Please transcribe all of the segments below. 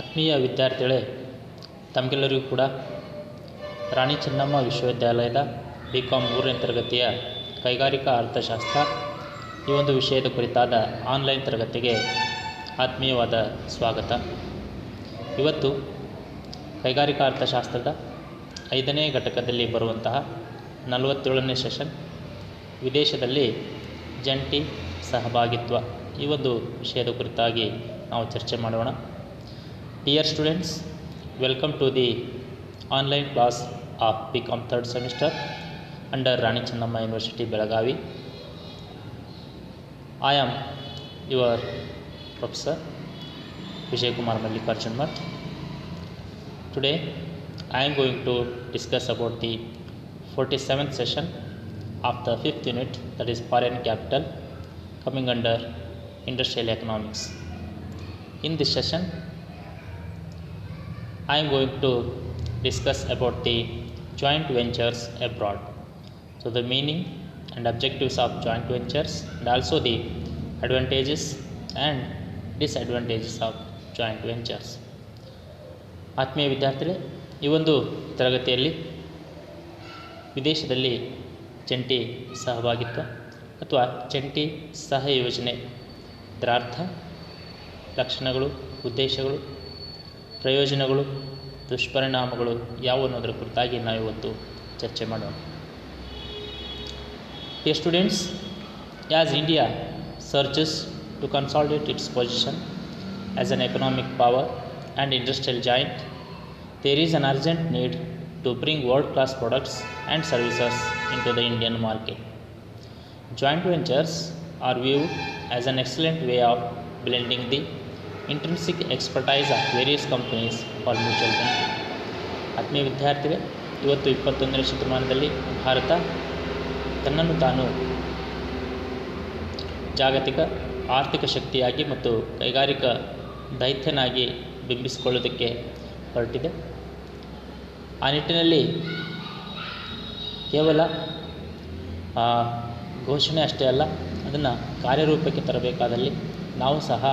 ಆತ್ಮೀಯ ವಿದ್ಯಾರ್ಥಿಗಳೇ, ತಮಗೆಲ್ಲರಿಗೂ ಕೂಡ ರಾಣಿ ಚೆನ್ನಮ್ಮ ವಿಶ್ವವಿದ್ಯಾಲಯದ BCom 3ನೇ ತರಗತಿಯ ಕೈಗಾರಿಕಾ ಅರ್ಥಶಾಸ್ತ್ರ ಈ ಒಂದು ವಿಷಯದ ಕುರಿತಾದ ಆನ್ಲೈನ್ ತರಗತಿಗೆ ಆತ್ಮೀಯವಾದ ಸ್ವಾಗತ. ಇವತ್ತು ಕೈಗಾರಿಕಾ ಅರ್ಥಶಾಸ್ತ್ರದ 5ನೇ ಘಟಕದಲ್ಲಿ ಬರುವಂತಹ 47ನೇ ಸೆಷನ್ ವಿದೇಶದಲ್ಲಿ ಜಂಟಿ ಸಹಭಾಗಿತ್ವ ಈ ಒಂದು ವಿಷಯದ ಕುರಿತಾಗಿ ನಾವು ಚರ್ಚೆ ಮಾಡೋಣ. Dear students, welcome to the online class of BCom 3rd semester under Rani Chennamma University, Belagavi. I am your professor Vijay Kumar Mallikarjun Math. Today I am going to discuss about the 47th session of the 5th unit, that is foreign capital, coming under industrial economics. In this session I am going to discuss about the joint ventures abroad. So the meaning and objectives of joint ventures and also the advantages and disadvantages of joint ventures. ಆತ್ಮೀಯ ವಿದ್ಯಾರ್ಥಿಗಳೇ, ಈ ಒಂದು ತರಗತಿಯಲ್ಲಿ ವಿದೇಶದಲ್ಲಿ ಜಂಟಿ ಸಹಭಾಗಿತ್ವ ಅಥವಾ ಜಂಟಿ ಸಹಯೋಜನೆ ಇದರ ಅರ್ಥ, ಲಕ್ಷಣಗಳು, ಉದ್ದೇಶಗಳು, ಪ್ರಯೋಜನಗಳು, ದುಷ್ಪರಿಣಾಮಗಳು ಯಾವುವು ಅನ್ನೋದರ ಕುರಿತಾಗಿ ನಾವು ಇವತ್ತು ಚರ್ಚೆ ಮಾಡೋಣ. Dear students, as India searches to consolidate its position as an economic power and industrial giant, there is an urgent need to bring world-class products and services into the Indian market. Joint ventures are viewed as an excellent way of blending the intrinsic expertise of various companies for mutual benefit. ಆತ್ಮೀಯ ವಿದ್ಯಾರ್ಥಿಗಳೇ, ಇವತ್ತು 21ನೇ ಶತಮಾನದಲ್ಲಿ ಭಾರತ ತನ್ನನ್ನು ತಾನು ಜಾಗತಿಕ ಆರ್ಥಿಕ ಶಕ್ತಿಯಾಗಿ ಮತ್ತು ಕೈಗಾರಿಕಾ ದೈತ್ಯನಾಗಿ ಬಿಂಬಿಸಿಕೊಳ್ಳೋದಕ್ಕೆ ಹೊರಟಿದೆ. ಆ ನಿಟ್ಟಿನಲ್ಲಿ ಕೇವಲ ಘೋಷಣೆ ಅಷ್ಟೇ ಅಲ್ಲ, ಅದನ್ನು ಕಾರ್ಯರೂಪಕ್ಕೆ ತರಬೇಕಾದಲ್ಲಿ ನಾವು ಸಹ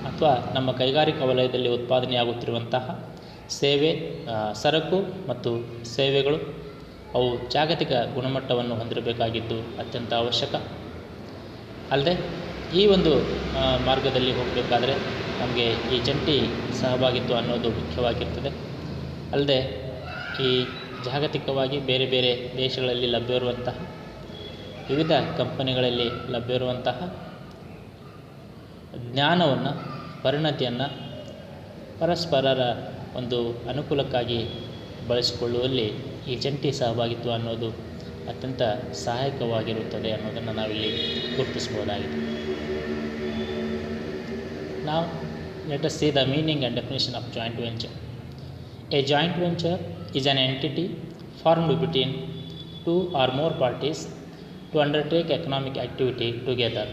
ಅಥವಾ ನಮ್ಮ ಕೈಗಾರಿಕಾ ವಲಯದಲ್ಲಿ ಉತ್ಪಾದನೆಯಾಗುತ್ತಿರುವಂತಹ ಸರಕು ಮತ್ತು ಸೇವೆಗಳು ಅವು ಜಾಗತಿಕ ಗುಣಮಟ್ಟವನ್ನು ಹೊಂದಿರಬೇಕಾಗಿದ್ದು ಅತ್ಯಂತ ಅವಶ್ಯಕ. ಅಲ್ಲದೆ ಈ ಒಂದು ಮಾರ್ಗದಲ್ಲಿ ಹೋಗಬೇಕಾದ್ರೆ ನಮಗೆ ಈ ಜಂಟಿ ಸಹಭಾಗಿತ್ವ ಅನ್ನೋದು ಮುಖ್ಯವಾಗಿರ್ತದೆ. ಅಲ್ಲದೆ ಈ ಜಾಗತಿಕವಾಗಿ ಬೇರೆ ಬೇರೆ ದೇಶಗಳಲ್ಲಿ ಲಭ್ಯವಿರುವಂತಹ ವಿವಿಧ ಕಂಪನಿಗಳಲ್ಲಿ ಲಭ್ಯವಿರುವಂತಹ ಜ್ಞಾನವನ್ನು, ಪರಿಣತಿಯನ್ನು ಪರಸ್ಪರರ ಒಂದು ಅನುಕೂಲಕ್ಕಾಗಿ ಬಳಸಿಕೊಳ್ಳುವಲ್ಲಿ ಈ ಜಂಟಿ ಸಹಭಾಗಿತ್ವ ಅನ್ನೋದು ಅತ್ಯಂತ ಸಹಾಯಕವಾಗಿರುತ್ತದೆ ಅನ್ನೋದನ್ನು ನಾವಿಲ್ಲಿ ಗುರುತಿಸಬಹುದಾಗಿದೆ. Now let us see the meaning and definition of joint venture. A joint venture is an entity formed between two or more parties to undertake economic activity together.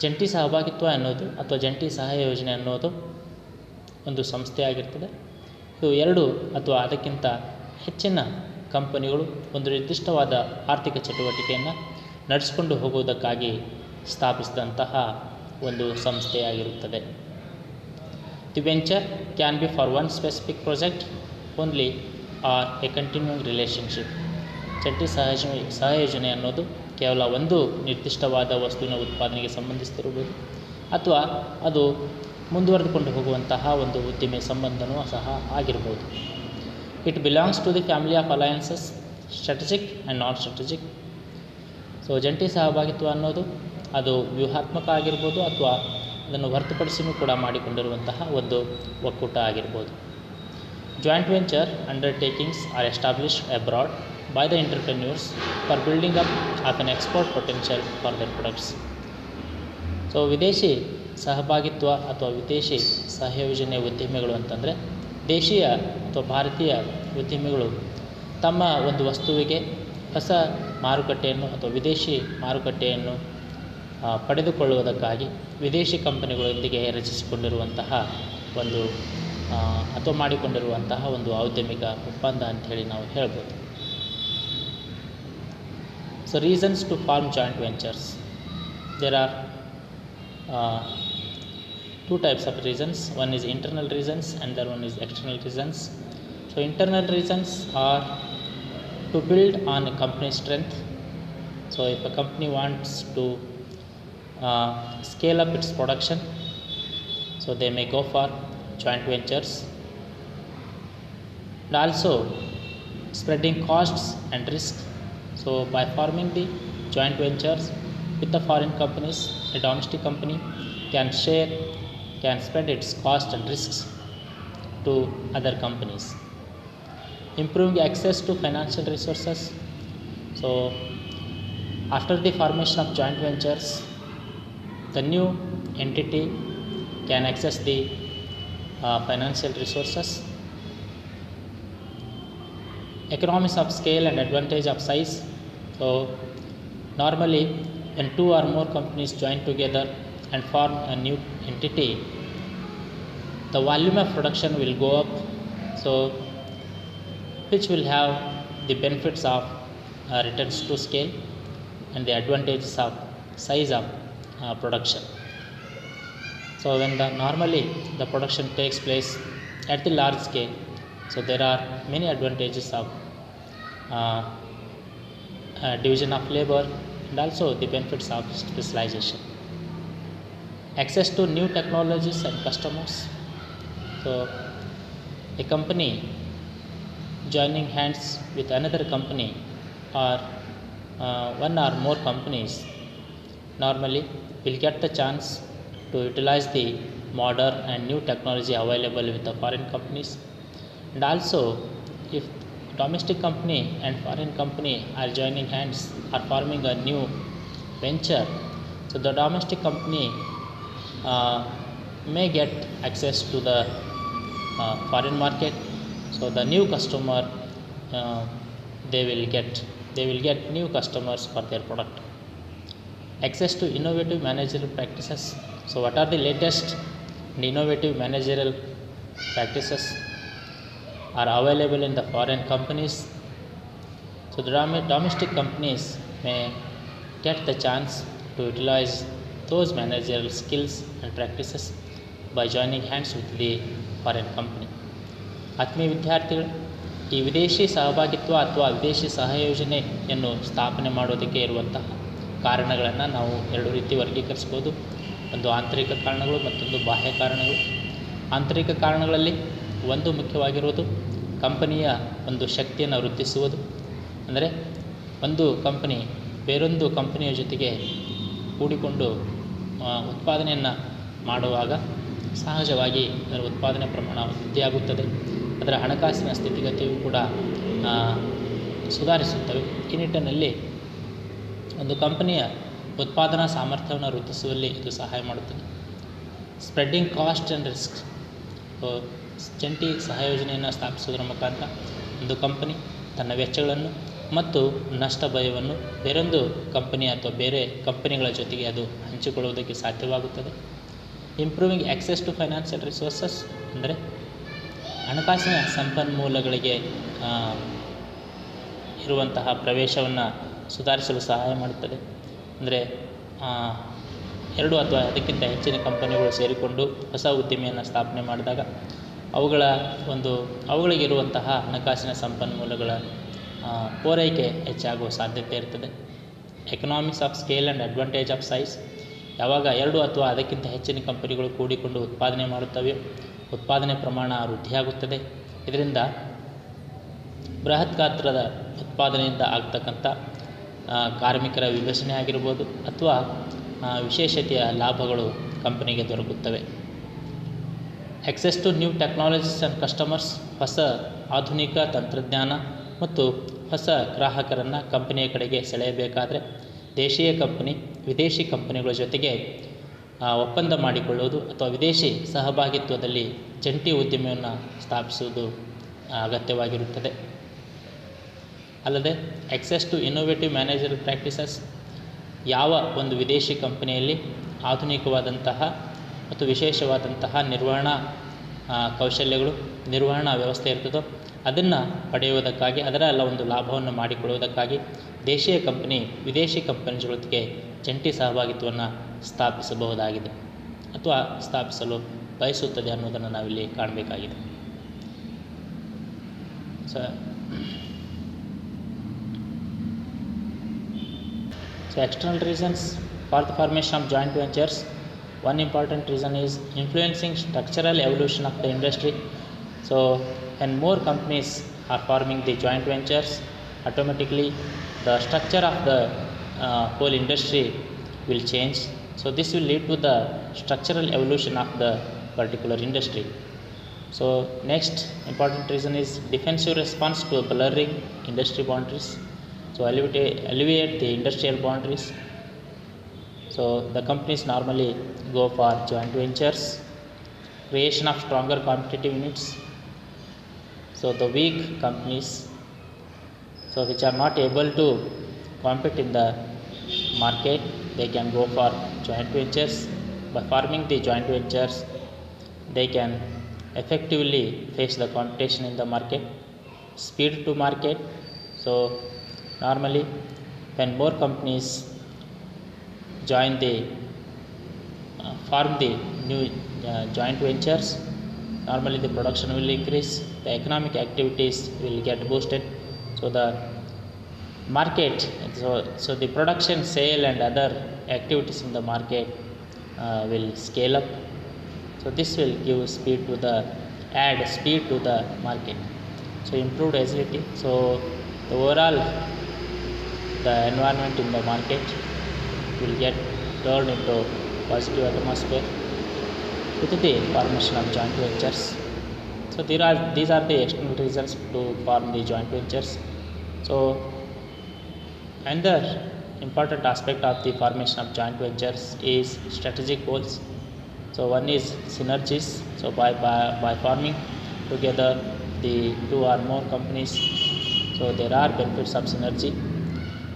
ಜಂಟಿ ಸಹಭಾಗಿತ್ವ ಅನ್ನೋದು ಅಥವಾ ಜಂಟಿ ಸಹಯೋಜನೆ ಅನ್ನೋದು ಒಂದು ಸಂಸ್ಥೆಯಾಗಿರ್ತದೆ. ಇದು 2 ಅಥವಾ ಅದಕ್ಕಿಂತ ಹೆಚ್ಚಿನ ಕಂಪನಿಗಳು ಒಂದು ನಿರ್ದಿಷ್ಟವಾದ ಆರ್ಥಿಕ ಚಟುವಟಿಕೆಯನ್ನು ನಡೆಸಿಕೊಂಡು ಹೋಗುವುದಕ್ಕಾಗಿ ಸ್ಥಾಪಿಸಿದಂತಹ ಒಂದು ಸಂಸ್ಥೆಯಾಗಿರುತ್ತದೆ. The venture can be for one specific project only or a continuing relationship. ಜಂಟಿ ಸಹಯೋಜನೆ ಅನ್ನೋದು ಕೇವಲ ಒಂದು ನಿರ್ದಿಷ್ಟವಾದ ವಸ್ತುವಿನ ಉತ್ಪಾದನೆಗೆ ಸಂಬಂಧಿಸಿರುವುದು ಅಥವಾ ಅದು ಮುಂದುವರೆದುಕೊಂಡು ಹೋಗುವಂತಹ ಒಂದು ಉದ್ದಿಮೆ ಸಂಬಂಧನೂ ಸಹ ಆಗಿರ್ಬೋದು. It belongs to the family of alliances, strategic and non strategic. So ಜಂಟಿ ಸಹಭಾಗಿತ್ವ ಅನ್ನೋದು ಅದು ವ್ಯೂಹಾತ್ಮಕ ಆಗಿರ್ಬೋದು ಅಥವಾ ಅದನ್ನು ಹೊರತುಪಡಿಸಿಯೂ ಕೂಡ ಮಾಡಿಕೊಂಡಿರುವಂತಹ ಒಂದು ಒಕ್ಕೂಟ ಆಗಿರ್ಬೋದು. Joint venture undertakings are established abroad by the entrepreneurs for building up of an export potential for their products. So ವಿದೇಶಿ ಸಹಭಾಗಿತ್ವ ಅಥವಾ ವಿದೇಶಿ ಸಹಯೋಜನೆ ಉದ್ಯಮಿಗಳು ಅಂತಂದರೆ ದೇಶೀಯ ಅಥವಾ ಭಾರತೀಯ ಉದ್ಯಮಿಗಳು ತಮ್ಮ ಒಂದು ವಸ್ತುವಿಗೆ ಹೊಸ ಮಾರುಕಟ್ಟೆಯನ್ನು ಅಥವಾ ವಿದೇಶಿ ಮಾರುಕಟ್ಟೆಯನ್ನು ಪಡೆದುಕೊಳ್ಳುವುದಕ್ಕಾಗಿ ವಿದೇಶಿ ಕಂಪನಿಗಳೊಂದಿಗೆ ರಚಿಸಿಕೊಂಡಿರುವಂತಹ ಒಂದು ಅಥವಾ ಮಾಡಿಕೊಂಡಿರುವಂತಹ ಒಂದು ಔದ್ಯಮಿಕ ಒಪ್ಪಂದ ಅಂಥೇಳಿ ನಾವು ಹೇಳ್ಬೋದು. So reasons to form joint ventures. There are two types of reasons. One is internal reasons and the one is external reasons. So internal reasons are to build on a company's strength. So if a company wants to scale up its production, so they may go for joint ventures. And also spreading costs and risks. So by forming the joint ventures with the foreign companies, a domestic company can spread its costs and risks to other companies. Improving access to financial resources. So after the formation of joint ventures, the new entity can access the financial resources. Economies of scale and advantage of size. So normally when two or more companies join together and form a new entity, the volume of production will go up, so which will have the benefits of returns to scale and the advantages of size of production. So when normally the production takes place at the large scale, so there are many advantages of division of labor and also the benefits of specialization. Access to new technologies and customers. So a company joining hands with another company or one or more companies normally will get the chance to utilize the modern and new technology available with the foreign companies. And also if domestic company and foreign company are joining hands or forming a new venture, so the domestic company may get access to the foreign market. So the new customer they will get new customers for their product. Access to innovative managerial practices. So what are the latest and innovative managerial practices are available in the foreign companies? So the domestic companies may get the chance to utilize those managerial skills and practices by joining hands with the foreign company. ಆತ್ಮೀಯ ವಿದ್ಯಾರ್ಥಿಗಳು, ಈ ವಿದೇಶಿ ಸಹಭಾಗಿತ್ವ ಅಥವಾ ವಿದೇಶಿ ಸಹಯೋಜನೆಯನ್ನು ಸ್ಥಾಪನೆ ಮಾಡೋದಕ್ಕೆ ಇರುವಂತಹ ಕಾರಣಗಳನ್ನು ನಾವು ಎರಡು ರೀತಿ ವರ್ಗೀಕರಿಸ್ಬೋದು. ಒಂದು ಆಂತರಿಕ ಕಾರಣಗಳು, ಮತ್ತೊಂದು ಬಾಹ್ಯ ಕಾರಣಗಳು. ಆಂತರಿಕ ಕಾರಣಗಳಲ್ಲಿ ಒಂದು ಮುಖ್ಯವಾಗಿರುವುದು ಕಂಪನಿಯ ಒಂದು ಶಕ್ತಿಯನ್ನು ವೃದ್ಧಿಸುವುದು. ಅಂದರೆ ಒಂದು ಕಂಪನಿ ಬೇರೊಂದು ಕಂಪನಿಯ ಜೊತೆಗೆ ಕೂಡಿಕೊಂಡು ಉತ್ಪಾದನೆಯನ್ನು ಮಾಡುವಾಗ ಸಹಜವಾಗಿ ಅದರ ಉತ್ಪಾದನೆ ಪ್ರಮಾಣ ವೃದ್ಧಿಯಾಗುತ್ತದೆ. ಅದರ ಹಣಕಾಸಿನ ಸ್ಥಿತಿಗತಿಯು ಕೂಡ ಸುಧಾರಿಸುತ್ತವೆ. ಈ ನಿಟ್ಟಿನಲ್ಲಿ ಒಂದು ಕಂಪನಿಯ ಉತ್ಪಾದನಾ ಸಾಮರ್ಥ್ಯವನ್ನು ವೃದ್ಧಿಸುವಲ್ಲಿ ಇದು ಸಹಾಯ ಮಾಡುತ್ತದೆ. Spreading cost and risk. ಜಂಟಿ ಸಹಯೋಜನೆಯನ್ನು ಸ್ಥಾಪಿಸುವುದರ ಮುಖಾಂತರ ಒಂದು ಕಂಪನಿ ತನ್ನ ವೆಚ್ಚಗಳನ್ನು ಮತ್ತು ನಷ್ಟ ಭಯವನ್ನು ಬೇರೊಂದು ಕಂಪನಿ ಅಥವಾ ಬೇರೆ ಕಂಪನಿಗಳ ಜೊತೆಗೆ ಅದು ಹಂಚಿಕೊಳ್ಳುವುದಕ್ಕೆ ಸಾಧ್ಯವಾಗುತ್ತದೆ. Improving access to financial resources ಅಂದರೆ ಹಣಕಾಸಿನ ಸಂಪನ್ಮೂಲಗಳಿಗೆ ಇರುವಂತಹ ಪ್ರವೇಶವನ್ನು ಸುಧಾರಿಸಲು ಸಹಾಯ ಮಾಡುತ್ತದೆ. ಅಂದರೆ ಎರಡು ಅಥವಾ ಅದಕ್ಕಿಂತ ಹೆಚ್ಚಿನ ಕಂಪನಿಗಳು ಸೇರಿಕೊಂಡು ಹೊಸ ಉದ್ದಿಮೆಯನ್ನು ಸ್ಥಾಪನೆ ಮಾಡಿದಾಗ ಅವುಗಳಿಗಿರುವಂತಹ ಹಣಕಾಸಿನ ಸಂಪನ್ಮೂಲಗಳ ಪೂರೈಕೆ ಹೆಚ್ಚಾಗುವ ಸಾಧ್ಯತೆ ಇರ್ತದೆ. Economics of scale and advantage of size. ಯಾವಾಗ ಎರಡು ಅಥವಾ ಅದಕ್ಕಿಂತ ಹೆಚ್ಚಿನ ಕಂಪನಿಗಳು ಕೂಡಿಕೊಂಡು ಉತ್ಪಾದನೆ ಮಾಡುತ್ತವೆಯೋ ಉತ್ಪಾದನೆ ಪ್ರಮಾಣ ವೃದ್ಧಿಯಾಗುತ್ತದೆ. ಇದರಿಂದ ಬೃಹತ್ ಗಾತ್ರದ ಉತ್ಪಾದನೆಯಿಂದ ಆಗ್ತಕ್ಕಂಥ ಕಾರ್ಮಿಕರ ವಿಭಜನೆ ಆಗಿರ್ಬೋದು ಅಥವಾ ವಿಶೇಷತೆಯ ಲಾಭಗಳು ಕಂಪನಿಗೆ ದೊರಕುತ್ತವೆ. Access to new technologies and customers. ಹೊಸ ಆಧುನಿಕ ತಂತ್ರಜ್ಞಾನ ಮತ್ತು ಹೊಸ ಗ್ರಾಹಕರನ್ನು ಕಂಪನಿಯ ಕಡೆಗೆ ಸೆಳೆಯಬೇಕಾದರೆ ದೇಶೀಯ ಕಂಪನಿ ವಿದೇಶಿ ಕಂಪನಿಗಳ ಜೊತೆಗೆ ಒಪ್ಪಂದ ಮಾಡಿಕೊಳ್ಳುವುದು ಅಥವಾ ವಿದೇಶಿ ಸಹಭಾಗಿತ್ವದಲ್ಲಿ ಜಂಟಿ ಉದ್ಯಮವನ್ನು ಸ್ಥಾಪಿಸುವುದು ಅಗತ್ಯವಾಗಿರುತ್ತದೆ. ಅಲ್ಲದೆ access to innovative managerial practices. ಯಾವ ಒಂದು ವಿದೇಶಿ ಕಂಪನಿಯಲ್ಲಿ ಆಧುನಿಕವಾದಂತಹ ಮತ್ತು ವಿಶೇಷವಾದಂತಹ ನಿರ್ವಹಣಾ ಕೌಶಲ್ಯಗಳು, ನಿರ್ವಹಣಾ ವ್ಯವಸ್ಥೆ ಇರ್ತದೋ ಅದನ್ನು ಪಡೆಯುವುದಕ್ಕಾಗಿ, ಅದರ ಒಂದು ಲಾಭವನ್ನು ಮಾಡಿಕೊಳ್ಳುವುದಕ್ಕಾಗಿ ದೇಶೀಯ ಕಂಪನಿ ವಿದೇಶಿ ಕಂಪನಿ ಜೊತೆಗೆ ಜಂಟಿ ಸಹಭಾಗಿತ್ವವನ್ನು ಸ್ಥಾಪಿಸಬಹುದಾಗಿದೆ. ಅಥವಾ ಸ್ಥಾಪಿಸಲು ಬಯಸುತ್ತದೆ ಅನ್ನೋದನ್ನು ನಾವಿಲ್ಲಿ ಕಾಣಬೇಕಾಗಿದೆ. So external reasons for the formation of joint ventures. One important reason is influencing structural evolution of the industry. So when more companies are forming the joint ventures, automatically the structure of the whole industry will change. So this will lead to the structural evolution of the particular industry. So next important reason is defensive response to blurring industry boundaries. So alleviate the industrial boundaries. So the companies normally go for joint ventures, creation of stronger competitive units. So the weak companies, so which are not able to compete in the market, they can go for joint ventures. By forming the joint ventures, they can effectively face the competition in the market. Speed to market. So normally when more companies join the form the new joint ventures, normally the production will increase, the economic activities will get boosted. So the market, so the production, sale and other activities in the market will scale up. So this will give speed to the market. So improved agility. So the overall the environment in the market will get turned into positive atmosphere with the formation of joint ventures. So these are the external reasons to form the joint ventures. So another important aspect of the formation of joint ventures is strategic goals. So one is synergies. So by forming together the two or more companies, so there are benefits of synergy.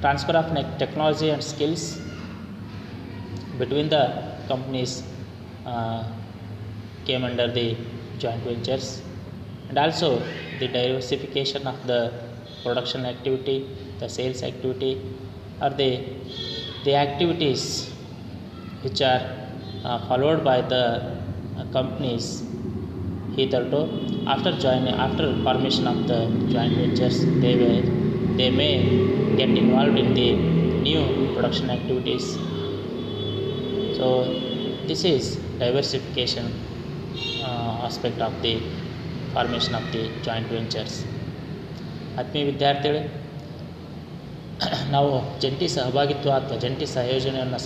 Transfer of technology and skills between the companies came under the joint ventures, and also the diversification of the production activity, the sales activity, or the activities which are followed by the companies hitherto. After formation of the joint ventures, they may get involved in the new production activities. So this is diversification aspect of the formation of the joint ventures. ಆತ್ಮೀಯ ವಿದ್ಯಾರ್ಥಿಗಳೇ, ನಾವು ಜಂಟಿ ಸಹಭಾಗಿತ್ವ ಅಥವಾ ಜಂಟಿ ಸಹಯೋಜನೆಯನ್ನು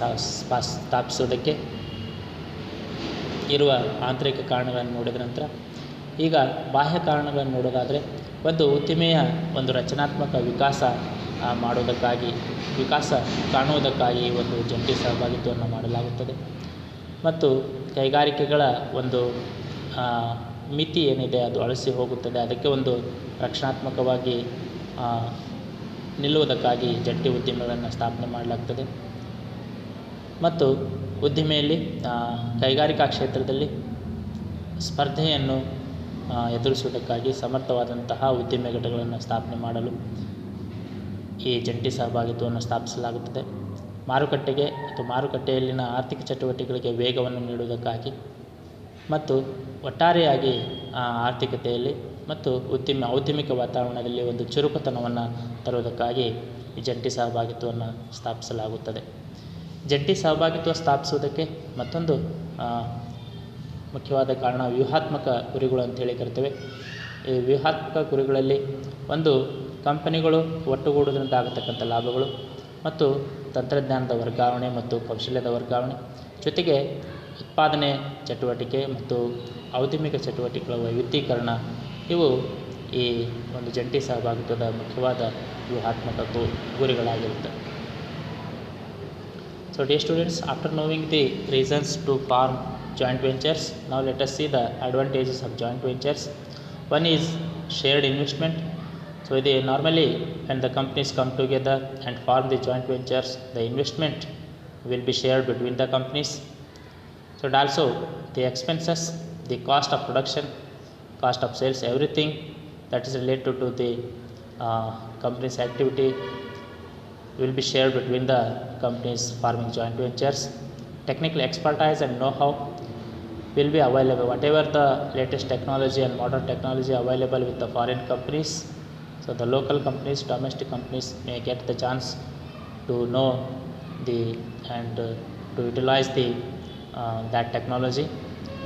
ಸ್ಥಾಪಿಸೋದಕ್ಕೆ ಇರುವ ಆಂತರಿಕ ಕಾರಣಗಳನ್ನು ನೋಡಿದ ನಂತರ ಈಗ ಬಾಹ್ಯ ಕಾರಣಗಳನ್ನು ನೋಡೋದಾದರೆ, ಒಂದು ಉದ್ದಿಮೆಯ ಒಂದು ರಚನಾತ್ಮಕ ವಿಕಾಸ ಕಾಣುವುದಕ್ಕಾಗಿ ಒಂದು ಜಂಟಿ ಸಹಭಾಗಿತ್ವವನ್ನು ಮಾಡಲಾಗುತ್ತದೆ. ಮತ್ತು ಕೈಗಾರಿಕೆಗಳ ಒಂದು ಮಿತಿ ಏನಿದೆ ಅದು ಅಳಿಸಿ ಹೋಗುತ್ತದೆ. ಅದಕ್ಕೆ ಒಂದು ರಕ್ಷಣಾತ್ಮಕವಾಗಿ ನಿಲ್ಲುವುದಕ್ಕಾಗಿ ಜಂಟಿ ಉದ್ದಿಮೆಗಳನ್ನು ಸ್ಥಾಪನೆ ಮಾಡಲಾಗ್ತದೆ. ಮತ್ತು ಉದ್ದಿಮೆಯಲ್ಲಿ ಕೈಗಾರಿಕಾ ಕ್ಷೇತ್ರದಲ್ಲಿ ಸ್ಪರ್ಧೆಯನ್ನು ಎದುರಿಸುವುದಕ್ಕಾಗಿ ಸಮರ್ಥವಾದಂತಹ ಉದ್ದಿಮೆ ಘಟಕಗಳನ್ನು ಸ್ಥಾಪನೆ ಮಾಡಲು ಈ ಜಂಟಿ ಸಹಭಾಗಿತ್ವವನ್ನು ಸ್ಥಾಪಿಸಲಾಗುತ್ತದೆ. ಮಾರುಕಟ್ಟೆಯಲ್ಲಿನ ಆರ್ಥಿಕ ಚಟುವಟಿಕೆಗಳಿಗೆ ವೇಗವನ್ನು ನೀಡುವುದಕ್ಕಾಗಿ ಮತ್ತು ಒಟ್ಟಾರೆಯಾಗಿ ಆರ್ಥಿಕತೆಯಲ್ಲಿ ಮತ್ತು ಔದ್ಯಮಿಕ ವಾತಾವರಣದಲ್ಲಿ ಒಂದು ಚುರುಕುತನವನ್ನು ತರುವುದಕ್ಕಾಗಿ ಈ ಜಂಟಿ ಸಹಭಾಗಿತ್ವವನ್ನು ಸ್ಥಾಪಿಸಲಾಗುತ್ತದೆ. ಜಂಟಿ ಸಹಭಾಗಿತ್ವ ಸ್ಥಾಪಿಸುವುದಕ್ಕೆ ಮತ್ತೊಂದು ಮುಖ್ಯವಾದ ಕಾರಣ ವ್ಯೂಹಾತ್ಮಕ ಗುರಿಗಳು ಅಂತೇಳಿ ಕರಿತೇವೆ. ಈ ವ್ಯೂಹಾತ್ಮಕ ಗುರಿಗಳಲ್ಲಿ ಒಂದು ಕಂಪನಿಗಳು ಒಟ್ಟುಗೂಡುವುದರಿಂದ ಆಗತಕ್ಕಂಥ ಲಾಭಗಳು ಮತ್ತು ತಂತ್ರಜ್ಞಾನದ ವರ್ಗಾವಣೆ ಮತ್ತು ಕೌಶಲ್ಯದ ವರ್ಗಾವಣೆ, ಜೊತೆಗೆ ಉತ್ಪಾದನೆ ಚಟುವಟಿಕೆ ಮತ್ತು ಔದ್ಯಮಿಕ ಚಟುವಟಿಕೆಗಳ ವೈವಿಧ್ಯೀಕರಣ, ಇವು ಈ ಒಂದು ಜಂಟಿ ಸಹಭಾಗಿತ್ವದ ಮುಖ್ಯವಾದ ವ್ಯೂಹಾತ್ಮಕ ಗುರಿಗಳಾಗಿರುತ್ತವೆ. So dear students, after knowing the reasons to form joint ventures, now let us see the advantages of joint ventures. One is shared investment. So normally when the companies come together and form the joint ventures, the investment will be shared between the companies. So and also the expenses, the cost of production, cost of sales, everything that is related to the company's activity will be shared between the companies forming joint ventures. Technical expertise and know-how. will be available. Whatever the latest technology and modern technology available with the foreign companies, so the local companies, domestic companies may get the chance to know the and to utilize the that technology.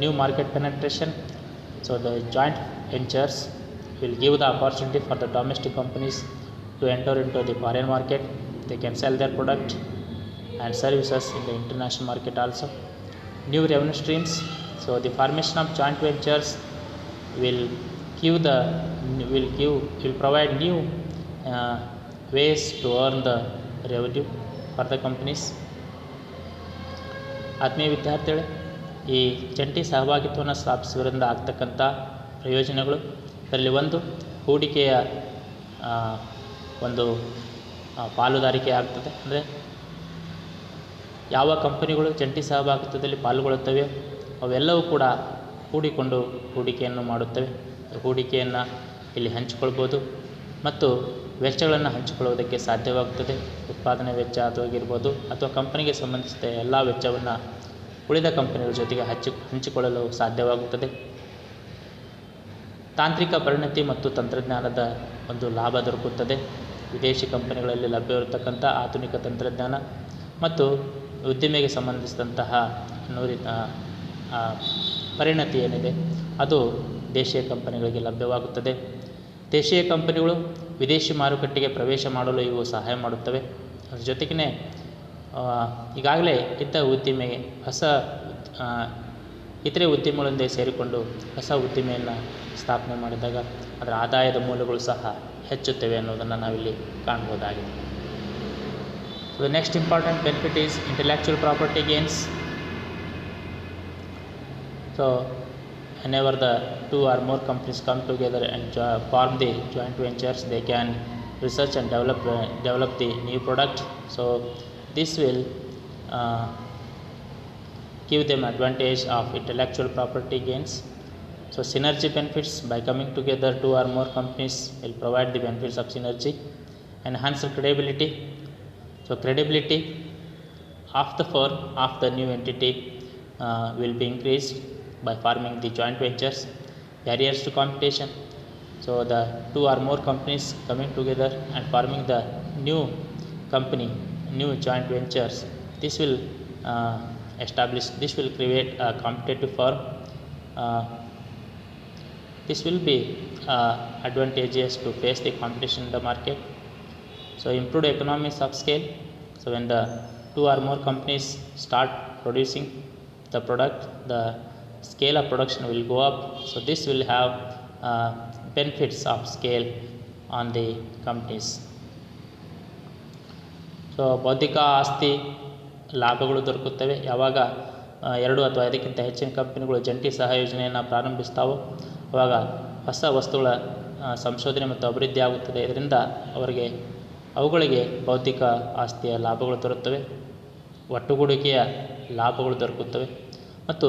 New market penetration, so the joint ventures will give the opportunity for the domestic companies to enter into the foreign market. They can sell their product and services in the international market also. New revenue streams, so the formation of joint ventures will will provide new ways to earn the revenue for the companies. ಆತ್ಮೀಯ ವಿದ್ಯಾರ್ಥಿಗಳೇ, ಈ ಜಂಟಿ ಸಹಭಾಗಿತ್ವವನ್ನು ಸ್ಥಾಪಿಸುವುದರಿಂದ ಆಗ್ತಕ್ಕಂಥ ಪ್ರಯೋಜನಗಳು, ಇದರಲ್ಲಿ ಒಂದು ಹೂಡಿಕೆಯ ಒಂದು ಪಾಲುದಾರಿಕೆ ಆಗ್ತದೆ. ಅಂದರೆ ಯಾವ ಕಂಪನಿಗಳು ಜಂಟಿ ಸಹಭಾಗಿತ್ವದಲ್ಲಿ ಪಾಲ್ಗೊಳ್ಳುತ್ತವೆ ಅವೆಲ್ಲವೂ ಕೂಡ ಕೂಡಿಕೊಂಡು ಹೂಡಿಕೆಯನ್ನು ಮಾಡುತ್ತವೆ. ಹೂಡಿಕೆಯನ್ನು ಇಲ್ಲಿ ಹಂಚಿಕೊಳ್ಬೋದು ಮತ್ತು ವೆಚ್ಚಗಳನ್ನು ಹಂಚಿಕೊಳ್ಳುವುದಕ್ಕೆ ಸಾಧ್ಯವಾಗುತ್ತದೆ. ಉತ್ಪಾದನೆ ವೆಚ್ಚ ಆಗಿರ್ಬೋದು ಅಥವಾ ಕಂಪನಿಗೆ ಸಂಬಂಧಿಸಿದ ಎಲ್ಲ ವೆಚ್ಚವನ್ನು ಉಳಿದ ಕಂಪನಿಗಳ ಜೊತೆಗೆ ಹಂಚಿಕೊಳ್ಳಲು ಸಾಧ್ಯವಾಗುತ್ತದೆ. ತಾಂತ್ರಿಕ ಪರಿಣತಿ ಮತ್ತು ತಂತ್ರಜ್ಞಾನದ ಒಂದು ಲಾಭ ದೊರಕುತ್ತದೆ. ವಿದೇಶಿ ಕಂಪನಿಗಳಲ್ಲಿ ಲಭ್ಯವಿರತಕ್ಕಂಥ ಆಧುನಿಕ ತಂತ್ರಜ್ಞಾನ ಮತ್ತು ಉದ್ದಿಮೆಗೆ ಸಂಬಂಧಿಸಿದಂತಹ ಪರಿಣತಿ ಏನಿದೆ ಅದು ದೇಶೀಯ ಕಂಪನಿಗಳಿಗೆ ಲಭ್ಯವಾಗುತ್ತದೆ. ದೇಶೀಯ ಕಂಪನಿಗಳು ವಿದೇಶಿ ಮಾರುಕಟ್ಟೆಗೆ ಪ್ರವೇಶ ಮಾಡಲು ಇವು ಸಹಾಯ ಮಾಡುತ್ತವೆ. ಅದರ ಜೊತೆಗೇ ಈಗಾಗಲೇ ಇದ್ದ ಉದ್ದಿಮೆಗೆ ಇತರೆ ಉದ್ಯಮಗಳೊಂದಿಗೆ ಸೇರಿಕೊಂಡು ಹೊಸ ಉದ್ದಿಮೆಯನ್ನು ಸ್ಥಾಪನೆ ಮಾಡಿದಾಗ ಅದರ ಆದಾಯದ ಮೂಲಗಳು ಸಹ ಹೆಚ್ಚುತ್ತವೆ ಅನ್ನೋದನ್ನು ನಾವಿಲ್ಲಿ ಕಾಣ್ಬೋದಾಗಿದೆ. The next important benefit is intellectual property gains. So whenever the two or more companies come together and form the joint ventures, they can research and develop the new product. So this will give them advantage of intellectual property gains. So synergy benefits, by coming together two or more companies will provide the benefits of synergy. Enhanced credibility, so credibility of the firm of the new entity will be increased by forming the joint ventures. Barriers to competition, so the two or more companies coming together and forming the new company, new joint ventures, this will create a competitive firm. This will be advantageous to face the competition in the market. So improved economies of scale, so when the two or more companies start producing the product, the scale of production will go up. So this will have benefits of scale on the companies. So ಬೌದ್ಧಿಕ ಆಸ್ತಿ ಲಾಭಗಳು ದೊರಕುತ್ತವೆ. ಯಾವಾಗ ಎರಡು ಅಥವಾ ಅದಕ್ಕಿಂತ ಹೆಚ್ಚಿನ ಕಂಪನಿಗಳು ಜಂಟಿ ಸಹಯೋಜನೆಯನ್ನು ಪ್ರಾರಂಭಿಸ್ತಾವೋ ಆವಾಗ ಹೊಸ ವಸ್ತುಗಳ ಸಂಶೋಧನೆ ಮತ್ತು ಅಭಿವೃದ್ಧಿ ಆಗುತ್ತದೆ. ಇದರಿಂದ ಅವುಗಳಿಗೆ ಬೌದ್ಧಿಕ ಆಸ್ತಿಯ ಲಾಭಗಳು ದೊರೆಯುತ್ತವೆ, ಒಟ್ಟುಗೂಡಿಕೆಯ ಲಾಭಗಳು ದೊರಕುತ್ತವೆ ಮತ್ತು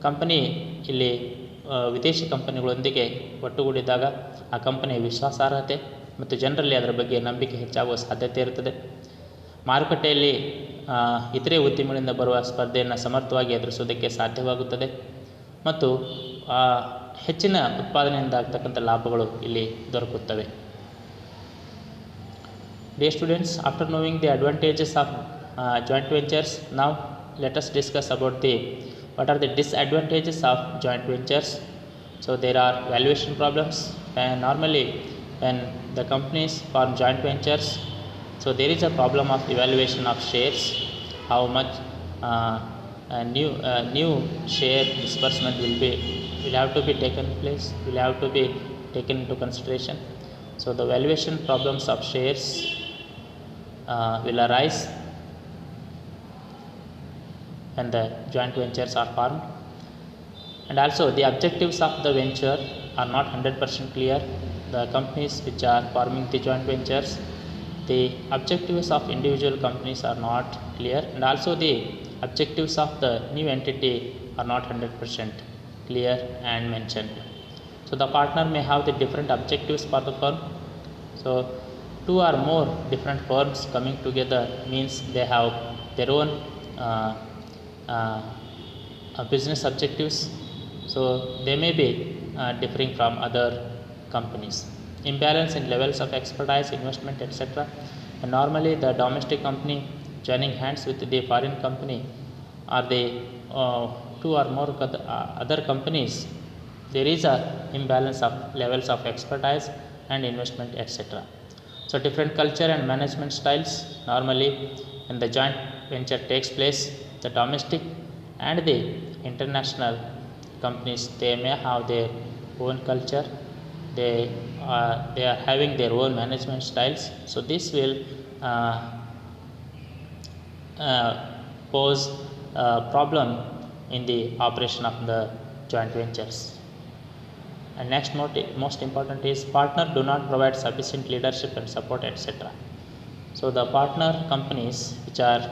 ಕಂಪನಿ ಇಲ್ಲಿ ವಿದೇಶಿ ಕಂಪನಿಗಳೊಂದಿಗೆ ಒಟ್ಟುಗೂಡಿದಾಗ ಆ ಕಂಪನಿಯ ವಿಶ್ವಾಸಾರ್ಹತೆ ಮತ್ತು ಜನರಲ್ಲಿ ಅದರ ಬಗ್ಗೆ ನಂಬಿಕೆ ಹೆಚ್ಚಾಗುವ ಸಾಧ್ಯತೆ ಇರುತ್ತದೆ. ಮಾರುಕಟ್ಟೆಯಲ್ಲಿ ಇತರೆ ಉದ್ಯಮಗಳಿಂದ ಬರುವ ಸ್ಪರ್ಧೆಯನ್ನು ಸಮರ್ಥವಾಗಿ ಎದುರಿಸುವುದಕ್ಕೆ ಸಾಧ್ಯವಾಗುತ್ತದೆ ಮತ್ತು ಹೆಚ್ಚಿನ ಉತ್ಪಾದನೆಯಿಂದ ಆಗ್ತಕ್ಕಂಥ ಲಾಭಗಳು ಇಲ್ಲಿ ದೊರಕುತ್ತವೆ. Dear students, after knowing the advantages of joint ventures, now let us discuss about what are the disadvantages of joint ventures. So there are valuation problems. Normally when the companies form joint ventures, so there is a problem of evaluation of shares, how much new share disbursement will have to be taken into consideration. So the valuation problems of shares will arise when the joint ventures are formed, and also the objectives of the venture are not 100% clear. The companies which are forming the joint ventures, the objectives of individual companies are not clear, and also the objectives of the new entity are not 100% clear and mentioned. So the partner may have the different objectives for the firm. So two or more different firms coming together means they have their own business objectives, so they may be differing from other companies. Imbalance in levels of expertise, investment, etc. And normally the domestic company joining hands with the foreign company or the two or more other companies, there is a imbalance of levels of expertise and investment, etc. So different culture and management styles. Normally when the joint venture takes place, the domestic and the international companies, they may have their own culture, they are having their own management styles. So this will pose a problem in the operation of the joint ventures. And next most important is partner do not provide sufficient leadership and support, etc. So the partner companies which are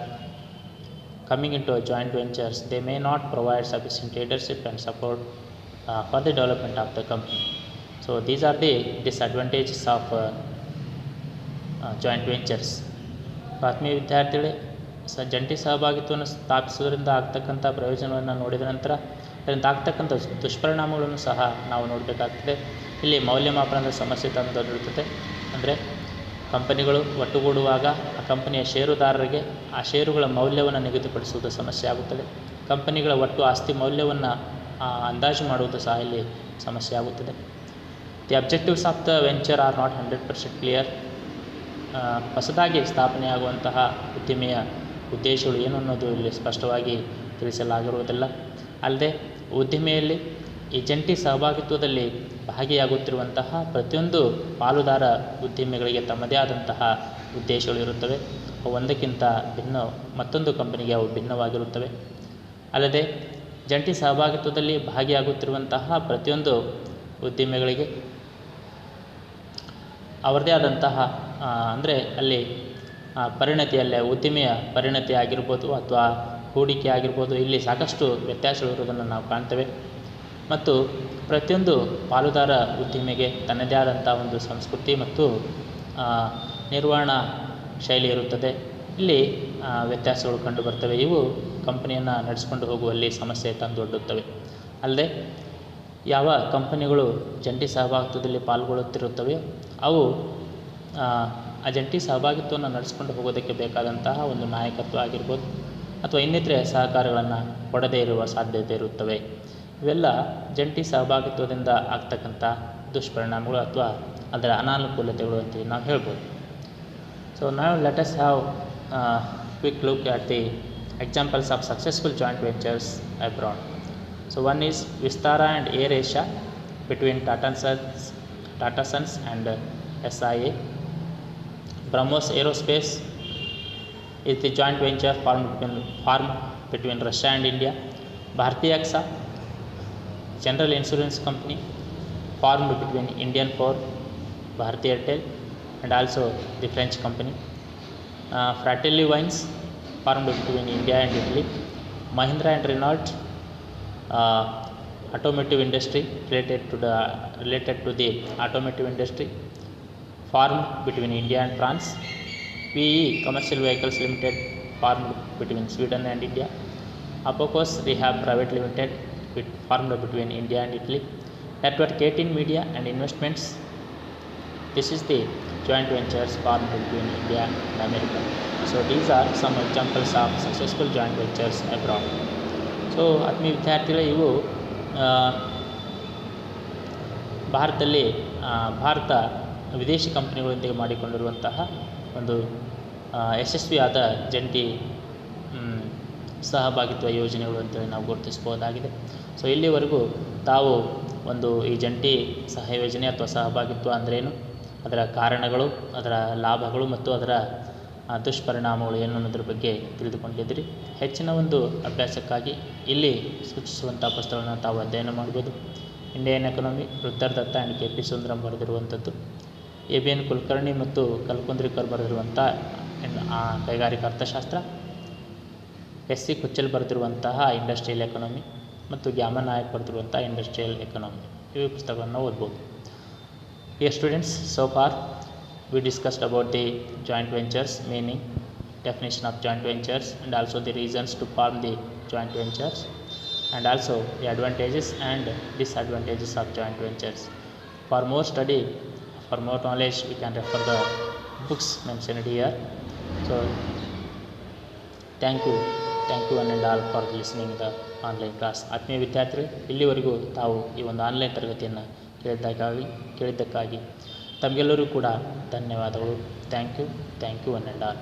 coming into joint ventures, they may not provide sufficient leadership and support for the development of the company. So these are the disadvantages of joint ventures. ಆತ್ಮೀಯ ವಿದ್ಯಾರ್ಥಿಗಳೇ, ಜಂಟಿ ಸಹಭಾಗಿತ್ವವನ್ನು ಸ್ಥಾಪಿಸುವುದರಿಂದ ಆಗ್ತಕ್ಕಂಥ ಪ್ರಯೋಜನವನ್ನು ನೋಡಿದ ನಂತರ ಅದರಿಂದ ಆಗ್ತಕ್ಕಂಥ ದುಷ್ಪರಿಣಾಮಗಳನ್ನು ಸಹ ನಾವು ನೋಡಬೇಕಾಗ್ತದೆ. ಇಲ್ಲಿ ಮೌಲ್ಯಮಾಪನದ ಸಮಸ್ಯೆ ತಂದೊಡ್ಡುತ್ತದೆ. ಅಂದರೆ ಕಂಪನಿಗಳು ಒಟ್ಟುಗೂಡುವಾಗ ಆ ಕಂಪನಿಯ ಷೇರುದಾರರಿಗೆ ಆ ಷೇರುಗಳ ಮೌಲ್ಯವನ್ನು ನಿಗದಿಪಡಿಸುವುದು ಸಮಸ್ಯೆ ಆಗುತ್ತದೆ. ಕಂಪನಿಗಳ ಒಟ್ಟು ಆಸ್ತಿ ಮೌಲ್ಯವನ್ನು ಅಂದಾಜು ಮಾಡುವುದು ಸಹ ಇಲ್ಲಿ ಸಮಸ್ಯೆ ಆಗುತ್ತದೆ. The objectives of the venture are not 100% clear. ಹೊಸದಾಗಿ ಸ್ಥಾಪನೆಯಾಗುವಂತಹ ಉದ್ದಿಮೆಯ ಉದ್ದೇಶಗಳು ಏನು ಅನ್ನೋದು ಇಲ್ಲಿ ಸ್ಪಷ್ಟವಾಗಿ ತಿಳಿಸಲಾಗಿರುವುದಿಲ್ಲ. ಅಲ್ಲದೆ ಉದ್ದಿಮೆಯಲ್ಲಿ ಈ ಜಂಟಿ ಸಹಭಾಗಿತ್ವದಲ್ಲಿ ಭಾಗಿಯಾಗುತ್ತಿರುವಂತಹ ಪ್ರತಿಯೊಂದು ಪಾಲುದಾರ ಉದ್ದಿಮೆಗಳಿಗೆ ತಮ್ಮದೇ ಆದಂತಹ ಉದ್ದೇಶಗಳು ಇರುತ್ತವೆ. ಅವು ಒಂದಕ್ಕಿಂತ ಮತ್ತೊಂದು ಕಂಪನಿಗೆ ಅವು ಭಿನ್ನವಾಗಿರುತ್ತವೆ. ಅಲ್ಲದೆ ಜಂಟಿ ಸಹಭಾಗಿತ್ವದಲ್ಲಿ ಭಾಗಿಯಾಗುತ್ತಿರುವಂತಹ ಪ್ರತಿಯೊಂದು ಉದ್ದಿಮೆಗಳಿಗೆ ಅವರದೇ ಆದಂತಹ ಅಂದರೆ ಅಲ್ಲಿ ಪರಿಣತಿಯಲ್ಲೇ ಉದ್ದಿಮೆಯ ಪರಿಣತಿ ಆಗಿರ್ಬೋದು ಅಥವಾ ಹೂಡಿಕೆ ಆಗಿರ್ಬೋದು, ಇಲ್ಲಿ ಸಾಕಷ್ಟು ವ್ಯತ್ಯಾಸಗಳಿರುವುದನ್ನು ನಾವು ಕಾಣ್ತೇವೆ. ಮತ್ತು ಪ್ರತಿಯೊಂದು ಪಾಲುದಾರ ಉದ್ದಿಮೆಗೆ ತನ್ನದೇ ಆದಂಥ ಒಂದು ಸಂಸ್ಕೃತಿ ಮತ್ತು ನಿರ್ವಹಣಾ ಶೈಲಿ ಇರುತ್ತದೆ. ಇಲ್ಲಿ ವ್ಯತ್ಯಾಸಗಳು ಕಂಡುಬರ್ತವೆ. ಇವು ಕಂಪನಿಯನ್ನು ನಡೆಸಿಕೊಂಡು ಹೋಗುವಲ್ಲಿ ಸಮಸ್ಯೆ ತಂದೊಡ್ಡುತ್ತವೆ. ಅಲ್ಲದೆ ಯಾವ ಕಂಪನಿಗಳು ಜಂಟಿ ಸಹಭಾಗಿತ್ವದಲ್ಲಿ ಪಾಲ್ಗೊಳ್ಳುತ್ತಿರುತ್ತವೆ ಅವು ಆ ಜಂಟಿ ಸಹಭಾಗಿತ್ವವನ್ನು ನಡೆಸಿಕೊಂಡು ಹೋಗೋದಕ್ಕೆ ಬೇಕಾದಂತಹ ಒಂದು ನಾಯಕತ್ವ ಆಗಿರ್ಬೋದು ಅಥವಾ ಇನ್ನಿತರೆ ಸಹಕಾರಗಳನ್ನು ಕೊಡದೇ ಇರುವ ಸಾಧ್ಯತೆ ಇರುತ್ತವೆ. ಇವೆಲ್ಲ ಜಂಟಿ ಸಹಭಾಗಿತ್ವದಿಂದ ಆಗ್ತಕ್ಕಂಥ ದುಷ್ಪರಿಣಾಮಗಳು ಅಥವಾ ಅದರ ಅನಾನುಕೂಲತೆಗಳು ಅಂತ ನಾವು ಹೇಳ್ಬೋದು. ಸೊ ನಾವು let us have quick look at the examples of successful joint ventures abroad. So one is Vistara and AirAsia between Tata Sons and SIA. BrahMos Aerospace is the joint venture formed between Russia and India. Bharti AXA, General Insurance Company, formed between Indian Power, Bharti Airtel, and also the French company. Fratelli Wines, formed between India and Italy. Mahindra and Renault, automotive industry related to the automotive industry, formed between India and France. VE Commercial Vehicles Limited, formed between Sweden and India. Apocos Rehab Private Limited, formed between India and Italy. Network 18 Media and Investments. This is the joint ventures formed between India and America. So these are some examples of successful joint ventures abroad. So ಆತ್ಮೀಯ ವಿದ್ಯಾರ್ಥಿಗಳೇ, ಇವು ಭಾರತದಲ್ಲಿ ಭಾರತ ವಿದೇಶಿ ಕಂಪನಿಗಳೊಂದಿಗೆ ಮಾಡಿಕೊಂಡಿರುವಂತಹ ಒಂದು ಯಶಸ್ವಿಯಾದ ಜಂಟಿ ಸಹಭಾಗಿತ್ವ ಯೋಜನೆಗಳು ಅಂತೇಳಿ ನಾವು ಗುರುತಿಸ್ಬೋದಾಗಿದೆ. ಸೊ ಇಲ್ಲಿವರೆಗೂ ತಾವು ಈ ಜಂಟಿ ಸಹಯೋಜನೆ ಅಥವಾ ಸಹಭಾಗಿತ್ವ ಅಂದ್ರೇನು, ಅದರ ಕಾರಣಗಳು, ಅದರ ಲಾಭಗಳು ಮತ್ತು ಅದರ ದುಷ್ಪರಿಣಾಮಗಳು ಏನು ಅನ್ನೋದ್ರ ಬಗ್ಗೆ ತಿಳಿದುಕೊಂಡಿದ್ದೀರಿ. ಹೆಚ್ಚಿನ ಒಂದು ಅಭ್ಯಾಸಕ್ಕಾಗಿ ಇಲ್ಲಿ ಸೂಚಿಸುವಂಥ ಪುಸ್ತಕಗಳನ್ನು ತಾವು ಅಧ್ಯಯನ ಮಾಡ್ಬೋದು. Indian economy, Ruddar Datt and KP Sundaram ಬರೆದಿರುವಂಥದ್ದು, ABN ಕುಲಕರ್ಣಿ ಮತ್ತು ಕಲ್ಕುಂದ್ರಿಕರ್ ಬರೆದಿರುವಂಥ ಕೈಗಾರಿಕಾ ಅರ್ಥಶಾಸ್ತ್ರ, SC ಕುಚ್ಚಲ್ ಬರೆದಿರುವಂತಹ ಇಂಡಸ್ಟ್ರಿಯಲ್ ಎಕನಾಮಿ ಮತ್ತು ಗ್ಯಾಮನ್ ನಾಯಕ್ ಬರೆದಿರುವಂಥ ಇಂಡಸ್ಟ್ರಿಯಲ್ ಎಕನಾಮಿ, ಇವು ಪುಸ್ತಕವನ್ನು ಓದ್ಬೋದು. Dear students, so far we discussed about the joint ventures, meaning, definition of joint ventures, and also the reasons to form the joint ventures. and also the advantages and disadvantages of joint ventures. For more study, for more knowledge, we can refer the books mentioned here. So thank you one and all for listening the online class. ಆತ್ಮೀಯ ವಿದ್ಯಾರ್ಥಿಗಳು, ಇಲ್ಲಿವರೆಗೂ ತಾವು ಈ ಒಂದು online ತರಗತಿಯನ್ನು ಕೇಳಿದ್ದಕ್ಕಾಗಿ ತಮಗೆಲ್ಲರೂ ಕೂಡ ಧನ್ಯವಾದಗಳು. Thank you one and all.